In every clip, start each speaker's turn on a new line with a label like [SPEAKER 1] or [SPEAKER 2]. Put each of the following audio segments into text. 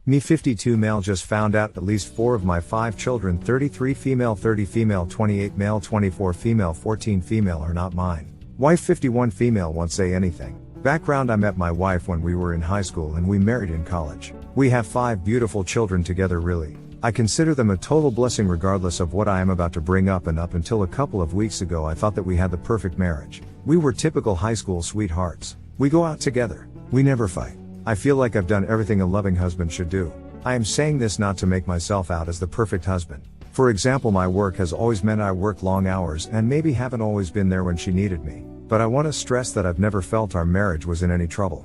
[SPEAKER 1] Me 52 male just found out at least 4 of my 5 children 33 female 30 female 28 male 24 female 14 female are not mine. Wife 51 female won't say anything. Background: I met my wife when we were in high school and we married in college. We have 5 beautiful children together. Really, I consider them a total blessing regardless of what I am about to bring up, and up until a couple of weeks ago I thought that we had the perfect marriage. We were typical high school sweethearts. We go out together. We never fight. I feel like I've done everything a loving husband should do. I am saying this not to make myself out as the perfect husband. For example, my work has always meant I work long hours and maybe haven't always been there when she needed me. But I want to stress that I've never felt our marriage was in any trouble.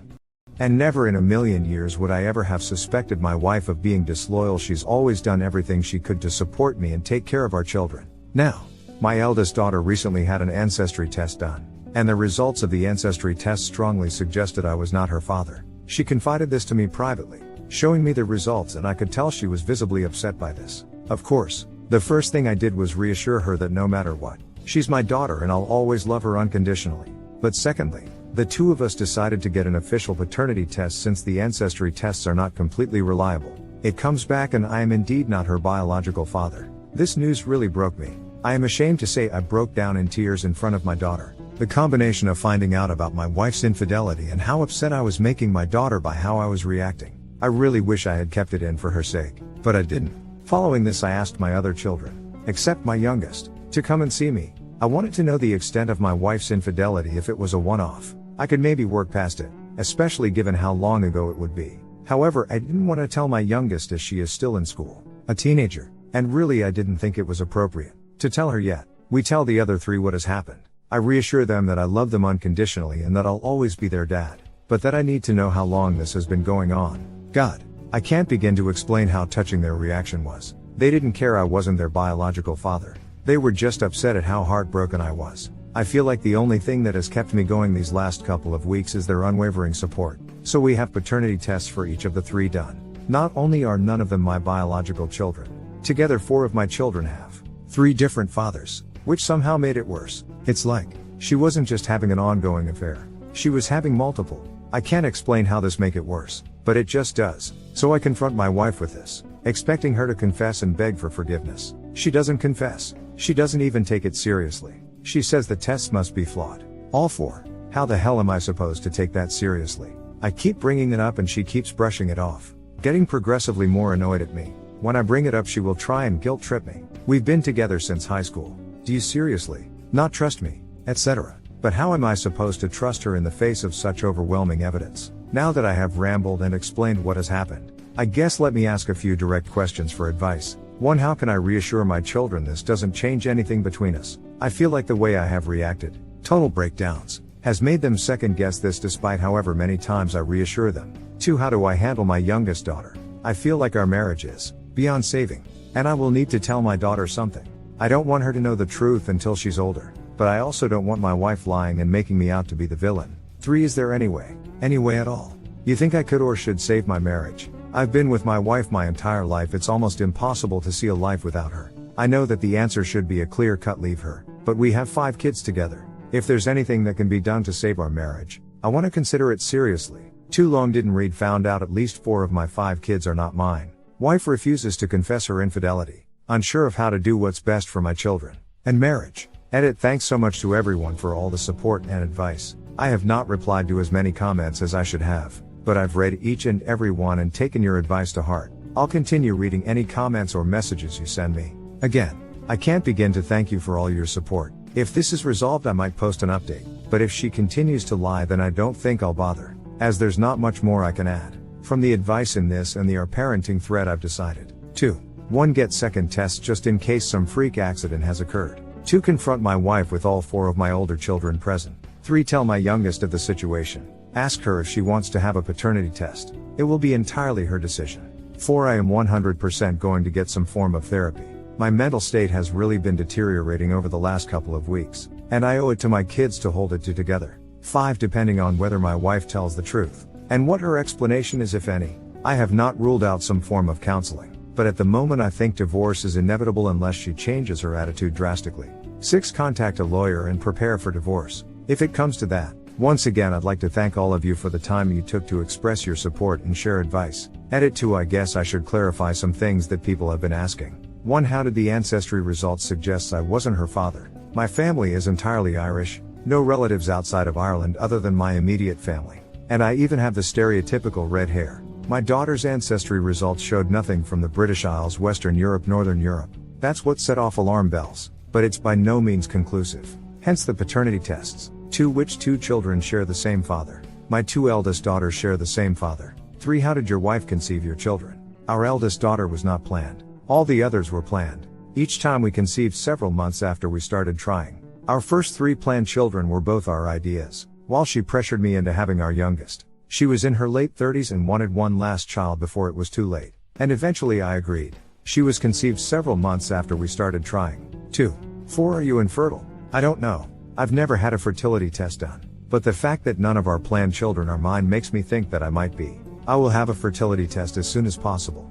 [SPEAKER 1] And never in a million years would I ever have suspected my wife of being disloyal. She's always done everything she could to support me and take care of our children. Now, my eldest daughter recently had an ancestry test done, and the results of the ancestry test strongly suggested I was not her father. She confided this to me privately, showing me the results, and I could tell she was visibly upset by this. Of course, the first thing I did was reassure her that no matter what, she's my daughter and I'll always love her unconditionally. But secondly, the two of us decided to get an official paternity test since the ancestry tests are not completely reliable. It comes back and I am indeed not her biological father. This news really broke me. I am ashamed to say I broke down in tears in front of my daughter. The combination of finding out about my wife's infidelity and how upset I was making my daughter by how I was reacting. I really wish I had kept it in for her sake, but I didn't. Following this, I asked my other children, except my youngest, to come and see me. I wanted to know the extent of my wife's infidelity. If it was a one-off, I could maybe work past it, especially given how long ago it would be. However, I didn't want to tell my youngest as she is still in school, a teenager, and really I didn't think it was appropriate to tell her yet. We tell the other 3 what has happened. I reassure them that I love them unconditionally and that I'll always be their dad, but that I need to know how long this has been going on. God, I can't begin to explain how touching their reaction was. They didn't care I wasn't their biological father. They were just upset at how heartbroken I was. I feel like the only thing that has kept me going these last couple of weeks is their unwavering support. So we have paternity tests for each of the 3 done. Not only are none of them my biological children, together 4 of my children have 3 different fathers, which somehow made it worse. It's like, she wasn't just having an ongoing affair, she was having multiple. I can't explain how this make it worse, but it just does. So I confront my wife with this, expecting her to confess and beg for forgiveness. She doesn't confess. She doesn't even take it seriously. She says the tests must be flawed. All 4. How the hell am I supposed to take that seriously? I keep bringing it up and she keeps brushing it off, getting progressively more annoyed at me. When I bring it up, she will try and guilt trip me. We've been together since high school. Do you seriously not trust me? Etc. But how am I supposed to trust her in the face of such overwhelming evidence? Now that I have rambled and explained what has happened, I guess let me ask a few direct questions for advice. 1. How can I reassure my children this doesn't change anything between us? I feel like the way I have reacted, total breakdowns, has made them second guess this despite however many times I reassure them. 2. How do I handle my youngest daughter? I feel like our marriage is beyond saving, and I will need to tell my daughter something. I don't want her to know the truth until she's older, but I also don't want my wife lying and making me out to be the villain. 3. Is there any way at all, you think I could or should save my marriage? I've been with my wife my entire life. It's almost impossible to see a life without her. I know that the answer should be a clear-cut leave her, but we have 5 kids together. If there's anything that can be done to save our marriage, I want to consider it seriously. Too long didn't read found out at least 4 of my 5 kids are not mine. Wife refuses to confess her infidelity. Unsure of how to do what's best for my children and marriage. Edit. Thanks so much to everyone for all the support and advice. I have not replied to as many comments as I should have, but I've read each and every one and taken your advice to heart. I'll continue reading any comments or messages you send me. Again, I can't begin to thank you for all your support. If this is resolved, I might post an update, but if she continues to lie, then I don't think I'll bother, as there's not much more I can add. From the advice in this and the Our Parenting thread, I've decided 2. 1. Get second tests just in case some freak accident has occurred. 2. Confront my wife with all 4 of my older children present. 3. Tell my youngest of the situation. Ask her if she wants to have a paternity test. It will be entirely her decision. 4. I am 100% going to get some form of therapy. My mental state has really been deteriorating over the last couple of weeks, and I owe it to my kids to hold it together. 5. Depending on whether my wife tells the truth, and what her explanation is if any, I have not ruled out some form of counseling, but at the moment I think divorce is inevitable unless she changes her attitude drastically. 6. Contact a lawyer and prepare for divorce, if it comes to that. Once again, I'd like to thank all of you for the time you took to express your support and share advice. Edit 2. I guess I should clarify some things that people have been asking. 1. How did the ancestry results suggest I wasn't her father? My family is entirely Irish, no relatives outside of Ireland other than my immediate family. And I even have the stereotypical red hair. My daughter's ancestry results showed nothing from the British Isles, Western Europe, Northern Europe. That's what set off alarm bells, but it's by no means conclusive. Hence the paternity tests. 2. Which 2 children share the same father? My 2 eldest daughters share the same father. 3. How did your wife conceive your children? Our eldest daughter was not planned. All the others were planned. Each time we conceived several months after we started trying. Our first 3 planned children were both our ideas, while she pressured me into having our youngest. She was in her late 30s and wanted one last child before it was too late. And eventually I agreed. She was conceived several months after we started trying. 2. 4. Are you infertile? I don't know. I've never had a fertility test done. But the fact that none of our planned children are mine makes me think that I might be. I will have a fertility test as soon as possible.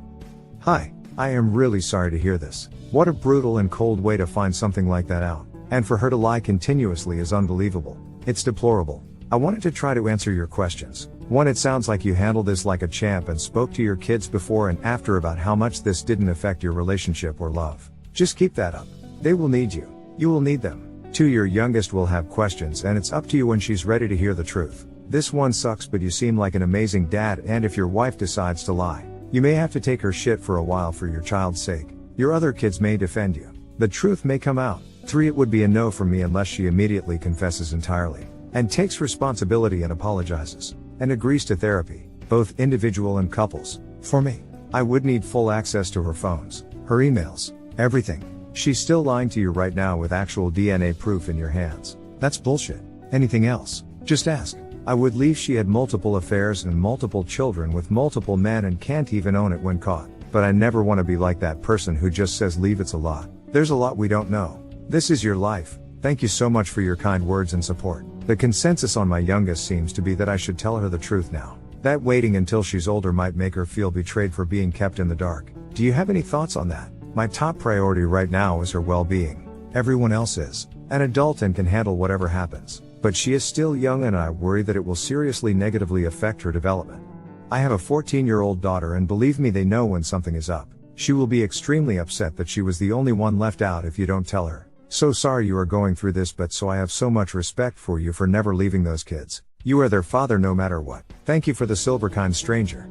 [SPEAKER 1] Hi, I am really sorry to hear this. What a brutal and cold way to find something like that out. And for her to lie continuously is unbelievable. It's deplorable. I wanted to try to answer your questions. 1. It sounds like you handled this like a champ and spoke to your kids before and after about how much this didn't affect your relationship or love. Just keep that up. They will need you. You will need them. 2. Your youngest will have questions and it's up to you when she's ready to hear the truth. This one sucks, but you seem like an amazing dad, and if your wife decides to lie, you may have to take her shit for a while for your child's sake. Your other kids may defend you. The truth may come out. 3. It would be a no from me unless she immediately confesses entirely, and takes responsibility and apologizes, and agrees to therapy, both individual and couples. For me, I would need full access to her phones, her emails, everything. She's still lying to you right now with actual DNA proof in your hands. That's bullshit. Anything else? Just ask. I would leave. She had multiple affairs and multiple children with multiple men and can't even own it when caught. But I never want to be like that person who just says leave. It's a lot. There's a lot we don't know. This is your life. Thank you so much for your kind words and support. The consensus on my youngest seems to be that I should tell her the truth now. That waiting until she's older might make her feel betrayed for being kept in the dark. Do you have any thoughts on that? My top priority right now is her well-being. Everyone else is an adult and can handle whatever happens. But she is still young and I worry that it will seriously negatively affect her development. I have a 14-year-old daughter and believe me, they know when something is up. She will be extremely upset that she was the only one left out if you don't tell her. So sorry you are going through this, but so I have so much respect for you for never leaving those kids. You are their father no matter what. Thank you for the silver kind stranger.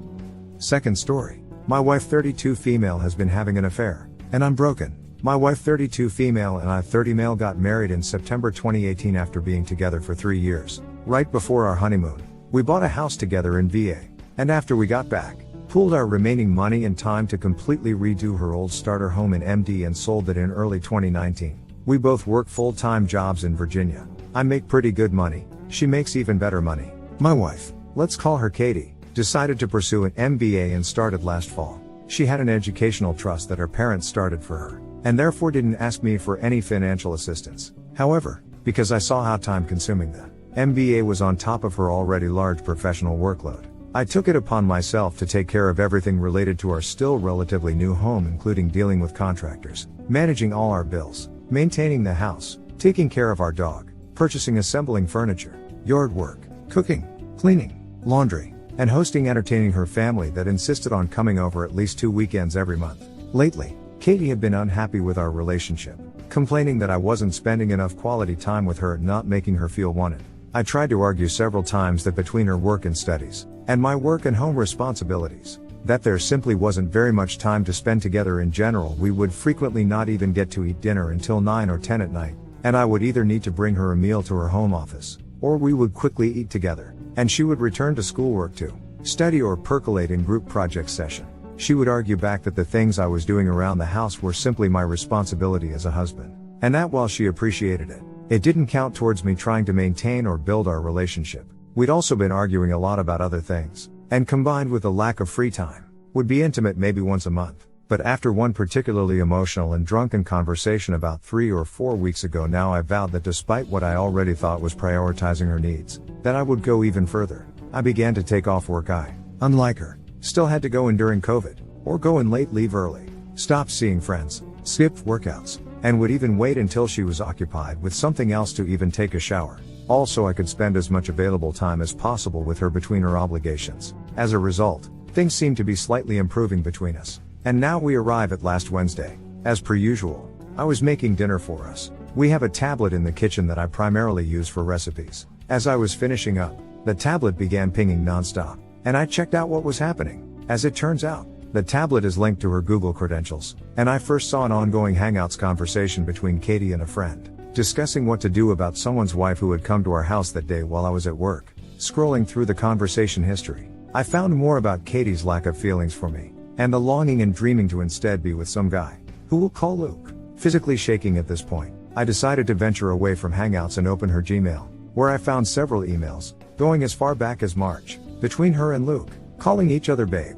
[SPEAKER 1] Second story. My wife 32 female has been having an affair. And I'm broken. My wife 32 female and I 30 male got married in September 2018 after being together for 3 years. Right before our honeymoon. We bought a house together in VA. And after we got back, pooled our remaining money and time to completely redo her old starter home in MD and sold it in early 2019. We both work full-time jobs in Virginia. I make pretty good money. She makes even better money. My wife, let's call her Katie, decided to pursue an MBA and started last fall. She had an educational trust that her parents started for her, and therefore didn't ask me for any financial assistance. However, because I saw how time-consuming the MBA was on top of her already large professional workload, I took it upon myself to take care of everything related to our still relatively new home, including dealing with contractors, managing all our bills, maintaining the house, taking care of our dog, purchasing, assembling furniture, yard work, cooking, cleaning, laundry, and hosting, entertaining her family that insisted on coming over at least 2 weekends every month. Lately, Katie had been unhappy with our relationship, complaining that I wasn't spending enough quality time with her and not making her feel wanted. I tried to argue several times that between her work and studies, and my work and home responsibilities, that there simply wasn't very much time to spend together in general. We would frequently not even get to eat dinner until 9 or 10 at night, and I would either need to bring her a meal to her home office, or we would quickly eat together, and she would return to schoolwork to study or percolate in group project session. She would argue back that the things I was doing around the house were simply my responsibility as a husband, and that while she appreciated it, it didn't count towards me trying to maintain or build our relationship. We'd also been arguing a lot about other things, and combined with the lack of free time, would be intimate maybe once a month. But after one particularly emotional and drunken conversation about 3 or 4 weeks ago now, I vowed that despite what I already thought was prioritizing her needs, that I would go even further. I began to take off work. I, unlike her, still had to go in during COVID, or go in late, leave early, stopped seeing friends, skipped workouts, and would even wait until she was occupied with something else to even take a shower. Also, I could spend as much available time as possible with her between her obligations. As a result, Things seemed to be slightly improving between us. And now we arrive at last Wednesday. As per usual, I was making dinner for us. We have a tablet in the kitchen that I primarily use for recipes. As I was finishing up, the tablet began pinging nonstop, and I checked out what was happening. As it turns out, the tablet is linked to her Google credentials, and I first saw an ongoing Hangouts conversation between Katie and a friend, discussing what to do about someone's wife who had come to our house that day while I was at work. Scrolling through the conversation history, I found more about Katie's lack of feelings for me, and the longing and dreaming to instead be with some guy, who we'll call Luke. Physically shaking at this point, I decided to venture away from Hangouts and open her Gmail, where I found several emails, going as far back as March, between her and Luke, calling each other babe,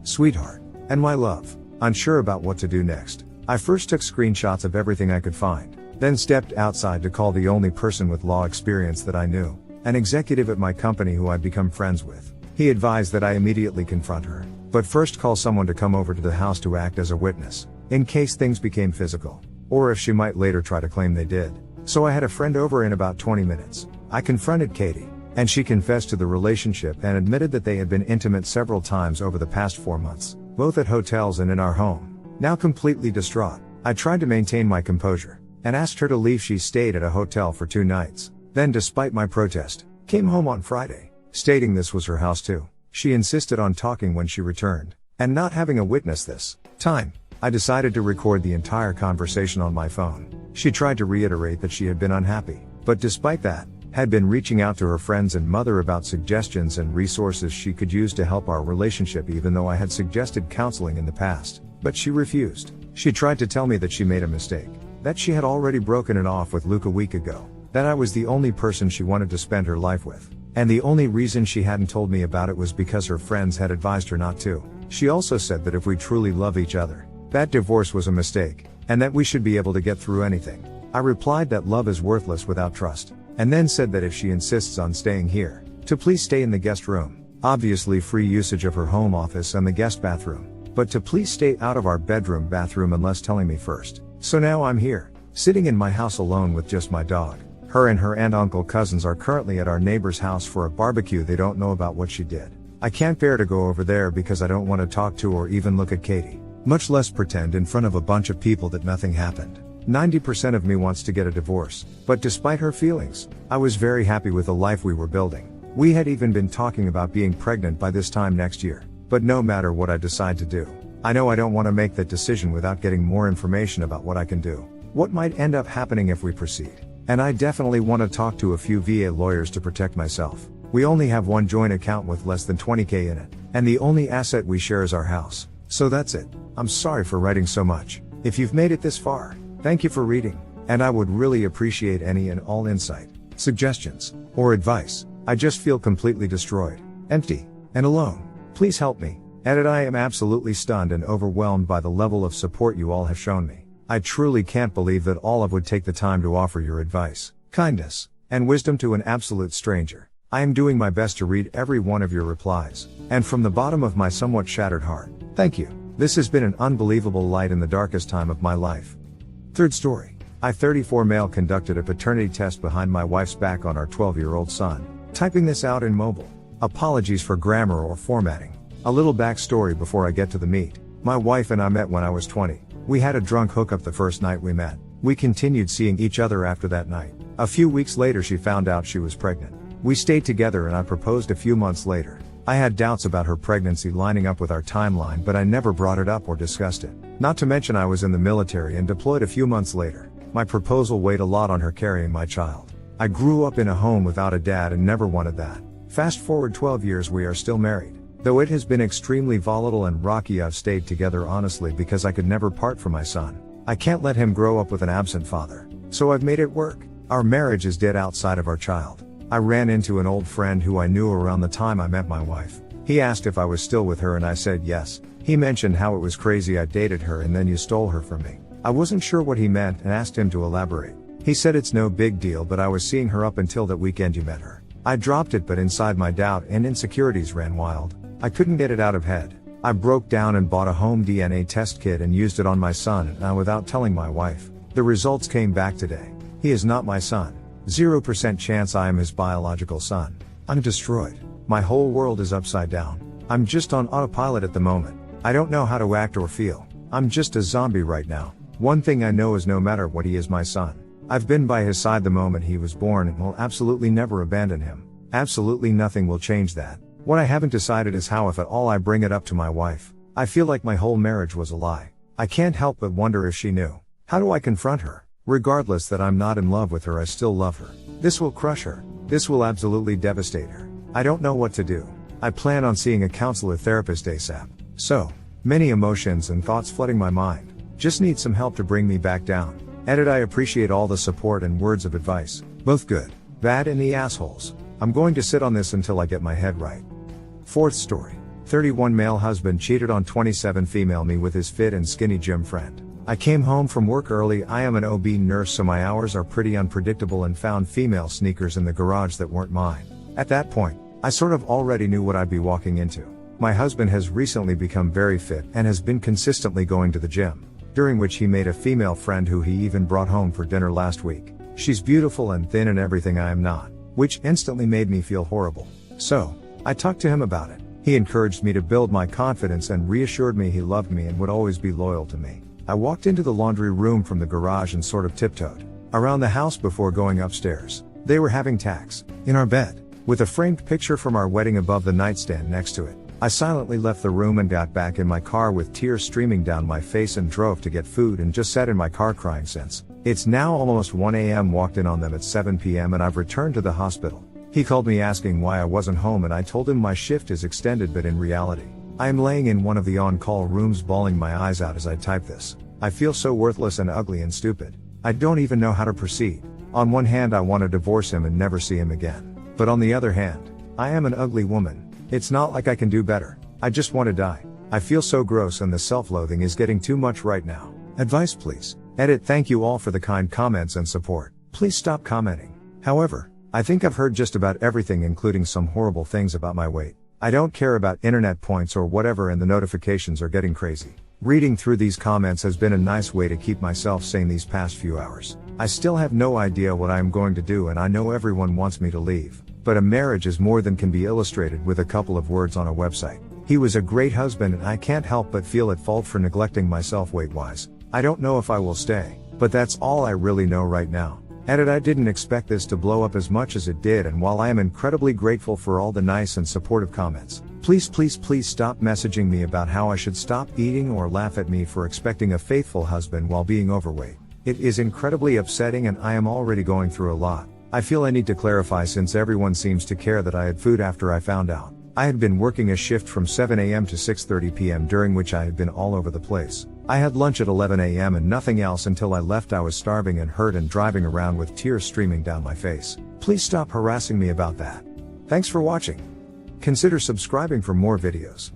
[SPEAKER 1] sweetheart, and my love. Unsure about what to do next, I first took screenshots of everything I could find, then stepped outside to call the only person with law experience that I knew, an executive at my company who I'd become friends with. He advised that I immediately confront her, but first call someone to come over to the house to act as a witness, in case things became physical, or if she might later try to claim they did. So I had a friend over in about 20 minutes. I confronted Katie, and she confessed to the relationship and admitted that they had been intimate several times over the past 4 months, both at hotels and in our home. Now completely distraught, I tried to maintain my composure, and asked her to leave. She stayed at a hotel for 2 nights, then despite my protest, came home on Friday, stating this was her house too. She insisted on talking when she returned, and not having a witness this time, I decided to record the entire conversation on my phone. She tried to reiterate that she had been unhappy, but despite that, had been reaching out to her friends and mother about suggestions and resources she could use to help our relationship, even though I had suggested counseling in the past, but she refused. She tried to tell me that she made a mistake, that she had already broken it off with Luke a week ago, that I was the only person she wanted to spend her life with, and the only reason she hadn't told me about it was because her friends had advised her not to. She also said that if we truly love each other, that divorce was a mistake, and that we should be able to get through anything. I replied that love is worthless without trust, and then said that if she insists on staying here, to please stay in the guest room, obviously free usage of her home office and the guest bathroom, but to please stay out of our bedroom bathroom unless telling me first. So now I'm here, sitting in my house alone with just my dog. Her and her aunt, uncle, cousins are currently at our neighbor's house for a barbecue. They don't know about what she did. I can't bear to go over there because I don't want to talk to or even look at Katie, much less pretend in front of a bunch of people that nothing happened. 90% of me wants to get a divorce, but despite her feelings, I was very happy with the life we were building. We had even been talking about being pregnant by this time next year. But no matter what I decide to do, I know I don't want to make that decision without getting more information about what I can do, what might end up happening if we proceed. And I definitely want to talk to a few VA lawyers to protect myself. We only have one joint account with less than 20K in it, and the only asset we share is our house. So that's it. I'm sorry for writing so much. If you've made it this far, thank you for reading, and I would really appreciate any and all insight, suggestions, or advice. I just feel completely destroyed, empty, and alone. Please help me. Edit. I am absolutely stunned and overwhelmed by the level of support you all have shown me. I truly can't believe that all of would take the time to offer your advice, kindness, and wisdom to an absolute stranger. I am doing my best to read every one of your replies, and from the bottom of my somewhat shattered heart, thank you. This has been an unbelievable light in the darkest time of my life. Third story. I, 34 male, conducted a paternity test behind my wife's back on our 12-year-old son. Typing this out in mobile. Apologies for grammar or formatting. A little backstory before I get to the meat. My wife and I met when I was 20. We had a drunk hookup the first night we met. We continued seeing each other after that night. A few weeks later she found out she was pregnant. We stayed together and I proposed a few months later. I had doubts about her pregnancy lining up with our timeline, but I never brought it up or discussed it. Not to mention I was in the military and deployed a few months later. My proposal weighed a lot on her carrying my child. I grew up in a home without a dad and never wanted that. Fast forward 12 years, we are still married. Though it has been extremely volatile and rocky, I've stayed together honestly because I could never part from my son. I can't let him grow up with an absent father. So I've made it work. Our marriage is dead outside of our child. I ran into an old friend who I knew around the time I met my wife. He asked if I was still with her and I said yes. He mentioned how it was crazy I dated her and then you stole her from me. I wasn't sure what he meant and asked him to elaborate. He said it's no big deal, but I was seeing her up until that weekend you met her. I dropped it, but inside my doubt and insecurities ran wild. I couldn't get it out of head. I broke down and bought a home DNA test kit and used it on my son, and without telling my wife. The results came back today. He is not my son. 0% chance I am his biological son. I'm destroyed. My whole world is upside down. I'm just on autopilot at the moment. I don't know how to act or feel. I'm just a zombie right now. One thing I know is no matter what, he is my son. I've been by his side the moment he was born and will absolutely never abandon him. Absolutely nothing will change that. What I haven't decided is how, if at all, I bring it up to my wife. I feel like my whole marriage was a lie. I can't help but wonder if she knew. How do I confront her? Regardless that I'm not in love with her, I still love her. This will crush her. This will absolutely devastate her. I don't know what to do. I plan on seeing a counselor therapist ASAP. So many emotions and thoughts flooding my mind. Just need some help to bring me back down. Edit. I appreciate all the support and words of advice. Both good, bad, and the assholes. I'm going to sit on this until I get my head right. Fourth story. 31 male husband cheated on 27 female me with his fit and skinny gym friend. I came home from work early. I am an OB nurse, so my hours are pretty unpredictable, and found female sneakers in the garage that weren't mine. At that point, I sort of already knew what I'd be walking into. My husband has recently become very fit and has been consistently going to the gym, during which he made a female friend who he even brought home for dinner last week. She's beautiful and thin and everything I am not, which instantly made me feel horrible. So I talked to him about it. He encouraged me to build my confidence and reassured me he loved me and would always be loyal to me. I walked into the laundry room from the garage and sort of tiptoed around the house before going upstairs. They were having tax in our bed, with a framed picture from our wedding above the nightstand next to it. I silently left the room and got back in my car with tears streaming down my face and drove to get food and just sat in my car crying since. It's now almost 1 a.m. Walked in on them at 7 p.m. and I've returned to the hospital. He called me asking why I wasn't home, and I told him my shift is extended, but in reality, I am laying in one of the on-call rooms bawling my eyes out as I type this. I feel so worthless and ugly and stupid. I don't even know how to proceed. On one hand, I want to divorce him and never see him again. But on the other hand, I am an ugly woman. It's not like I can do better. I just want to die. I feel so gross and the self-loathing is getting too much right now. Advice please. Edit. Thank you all for the kind comments and support. Please stop commenting. However, I think I've heard just about everything, including some horrible things about my weight. I don't care about internet points or whatever, and the notifications are getting crazy. Reading through these comments has been a nice way to keep myself sane these past few hours. I still have no idea what I am going to do, and I know everyone wants me to leave. But a marriage is more than can be illustrated with a couple of words on a website. He was a great husband, and I can't help but feel at fault for neglecting myself weight-wise. I don't know if I will stay, but that's all I really know right now. Edit. I didn't expect this to blow up as much as it did, and while I am incredibly grateful for all the nice and supportive comments, please stop messaging me about how I should stop eating or laugh at me for expecting a faithful husband while being overweight. It is incredibly upsetting, and I am already going through a lot. I feel I need to clarify, since everyone seems to care, that I had food after I found out. I had been working a shift from 7 a.m. to 6:30 p.m. during which I had been all over the place. I had lunch at 11 a.m. and nothing else until I left. I was starving and hurt and driving around with tears streaming down my face. Please stop harassing me about that. Thanks for watching. Consider subscribing for more videos.